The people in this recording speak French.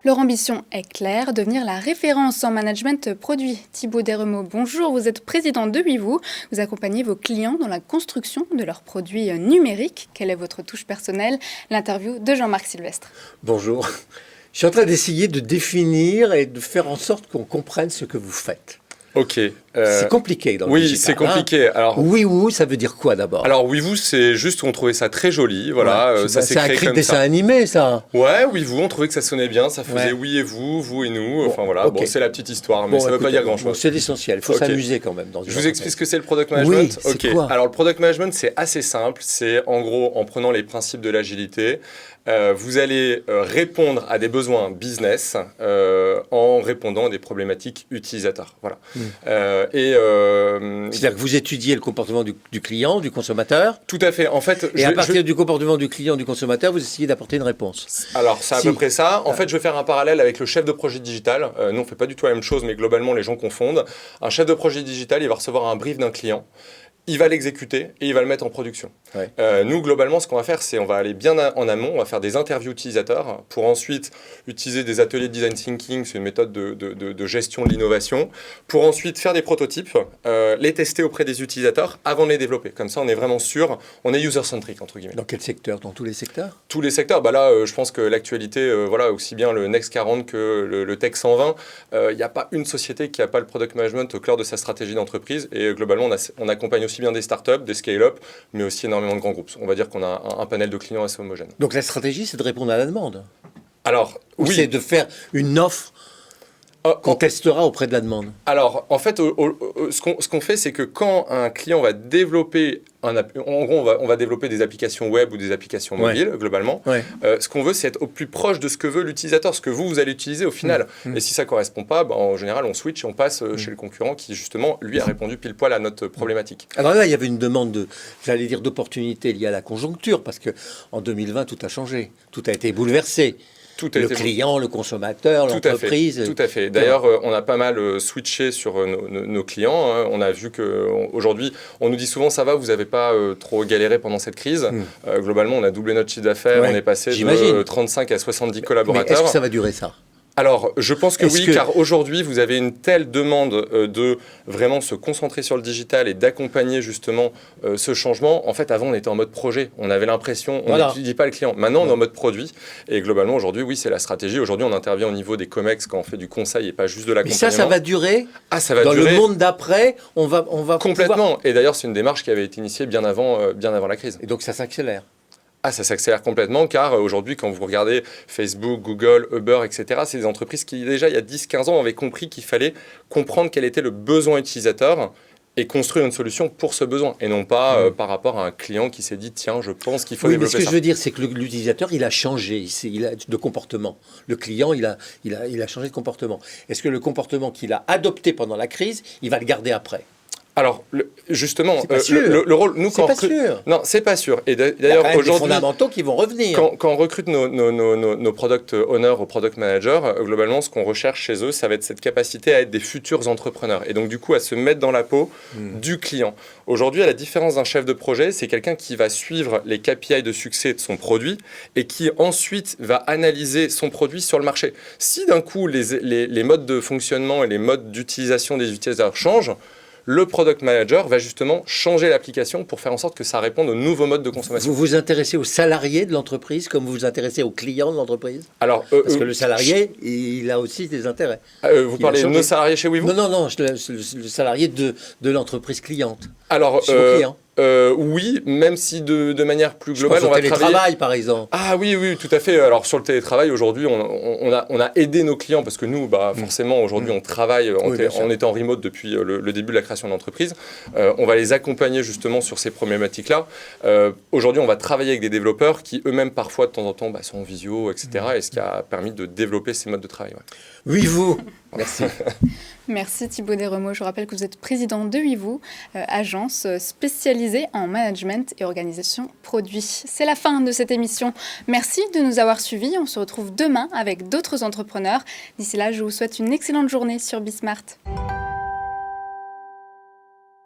Leur ambition est claire, devenir la référence en management produit. Thibaut Desremaux, bonjour, vous êtes président de Wivoo. Vous accompagnez vos clients dans la construction de leurs produits numériques. Quelle est votre touche personnelle? L'interview de Jean-Marc Sylvestre. Bonjour. Je suis en train d'essayer de définir et de faire en sorte qu'on comprenne ce que vous faites. Ok. C'est compliqué dans le Oui, digital, c'est compliqué. Alors, Wivoo, ça veut dire quoi d'abord? Alors, Wivoo, c'est juste qu'on trouvait ça très joli. Voilà, ouais, ça s'est c'est un créé cri de comme dessin ça. animé, ça. Ouais, Wivoo, on trouvait que ça sonnait bien. Ça faisait Ouais. oui et vous et nous. Bon, Enfin voilà, ok. bon, c'est la petite histoire, mais ça ne veut pas dire grand-chose. C'est l'essentiel. Il faut Ok. s'amuser quand même dans une Je vous explique entreprise. ce que c'est le product management. Oui, c'est quoi? Alors, le product management, c'est assez simple. C'est en gros, en prenant les principes de l'agilité, vous allez répondre à des besoins business en répondant à des problématiques utilisateurs. Voilà. C'est-à-dire que vous étudiez le comportement du client, du consommateur, Tout à fait. En fait, et à partir du comportement du client, du consommateur, vous essayez d'apporter une réponse. Alors, c'est à Si. peu près ça. En fait, je vais faire un parallèle avec le chef de projet digital. Nous, on ne fait pas du tout la même chose, mais globalement, les gens confondent. Un chef de projet digital, il va recevoir un brief d'un client. Il va l'exécuter et il va le mettre en production. Ouais. Nous, globalement, ce qu'on va faire, c'est on va aller bien en amont, on va faire des interviews utilisateurs pour ensuite utiliser des ateliers de design thinking, c'est une méthode de gestion de l'innovation, pour ensuite faire des prototypes, les tester auprès des utilisateurs avant de les développer. Comme ça, on est vraiment sûr, on est user-centric, entre guillemets. Dans quel secteur? Dans tous les secteurs? Tous les secteurs, bah là, je pense que l'actualité, voilà, aussi bien le Next 40 que le Tech 120, il n'y a pas une société qui n'a pas le product management au cœur de sa stratégie d'entreprise. Et globalement, on accompagne aussi bien des startups, des scale-up, mais aussi énormément de grands groupes. On va dire qu'on a un panel de clients assez homogène. Donc la stratégie, c'est de répondre à la demande. Alors, Ou c'est de faire une offre qu'on testera auprès de la demande. Alors, en fait, ce qu'on fait, c'est que quand un client va développer, en gros, on va développer des applications web ou des applications mobiles, globalement. Ouais. Ce qu'on veut, c'est être au plus proche de ce que veut l'utilisateur, ce que vous allez utiliser au final. Et si ça ne correspond pas, bah, en général, on switch et on passe chez le concurrent qui, justement, lui, a répondu pile poil à notre problématique. Alors là, il y avait une demande j'allais dire, d'opportunité liée à la conjoncture, parce qu'en 2020, tout a changé. Tout a été bouleversé. Le client, le consommateur, l'entreprise. Tout à fait. D'ailleurs, on a pas mal switché sur nos clients. Hein. On a vu qu'aujourd'hui, on nous dit souvent, ça va, vous n'avez pas trop galéré pendant cette crise. Globalement, on a doublé notre chiffre d'affaires. Ouais, on est passé de j'imagine. 35 à 70 Mais collaborateurs. est-ce que ça va durer, ça? Alors, je pense que oui, car aujourd'hui, vous avez une telle demande de vraiment se concentrer sur le digital et d'accompagner justement ce changement. En fait, avant, on était en mode projet. On avait l'impression, on n'étudie pas le client. Maintenant, on est en mode produit. Et globalement, aujourd'hui, oui, c'est la stratégie. Aujourd'hui, on intervient au niveau des COMEX quand on fait du conseil et pas juste de l'accompagnement. Mais ça va durer? Ah, ça va Dans durer. le monde d'après, on va complètement. Et d'ailleurs, c'est une démarche qui avait été initiée bien avant la crise. Et donc, ça s'accélère. Ah, ça s'accélère complètement car aujourd'hui, quand vous regardez Facebook, Google, Uber, etc., c'est des entreprises qui, déjà, il y a 10-15 ans, avaient compris qu'il fallait comprendre quel était le besoin utilisateur et construire une solution pour ce besoin. Et non pas par rapport à un client qui s'est dit, tiens, je pense qu'il faut développer ça. Mais ce que je veux dire, c'est que l'utilisateur, il a changé il a de comportement. Le client, il a changé de comportement. Est-ce que le comportement qu'il a adopté pendant la crise, il va le garder après? Alors, justement, le rôle, nous, c'est pas sûr. Non, c'est pas sûr. Et Il y a d'ailleurs, quand même des aujourd'hui, fondamentaux qui vont revenir. quand on recrute nos product owners ou product managers, globalement, ce qu'on recherche chez eux, ça va être cette capacité à être des futurs entrepreneurs. Et donc, du coup, à se mettre dans la peau du client. Aujourd'hui, à la différence d'un chef de projet, c'est quelqu'un qui va suivre les KPI de succès de son produit et qui ensuite va analyser son produit sur le marché. Si d'un coup, les modes de fonctionnement et les modes d'utilisation des utilisateurs changent, le product manager va justement changer l'application pour faire en sorte que ça réponde aux nouveaux modes de consommation. Vous vous intéressez aux salariés de l'entreprise comme vous vous intéressez aux clients de l'entreprise? Alors, parce que le salarié, il a aussi des intérêts. Vous parlez de nos salariés chez Wivoo? Non, le salarié de l'entreprise cliente. Alors, chez vos clients. Oui, même si de manière plus globale, on va travailler. télétravail, par exemple. Ah oui, tout à fait. Alors sur le télétravail, aujourd'hui, on a aidé nos clients parce que nous, forcément, aujourd'hui, on travaille, on est en remote depuis le début de la création de l'entreprise. On va les accompagner justement sur ces problématiques-là. Aujourd'hui, on va travailler avec des développeurs qui eux-mêmes, parfois, de temps en temps, sont en visio, etc. Et ce qui a permis de développer ces modes de travail. Ouais. Wivoo. Merci. Merci Thibaut Desremaux. Je rappelle que vous êtes président de Wivoo, agence spécialisée en management et organisation produit. C'est la fin de cette émission. Merci de nous avoir suivis. On se retrouve demain avec d'autres entrepreneurs. D'ici là, je vous souhaite une excellente journée sur Bismart.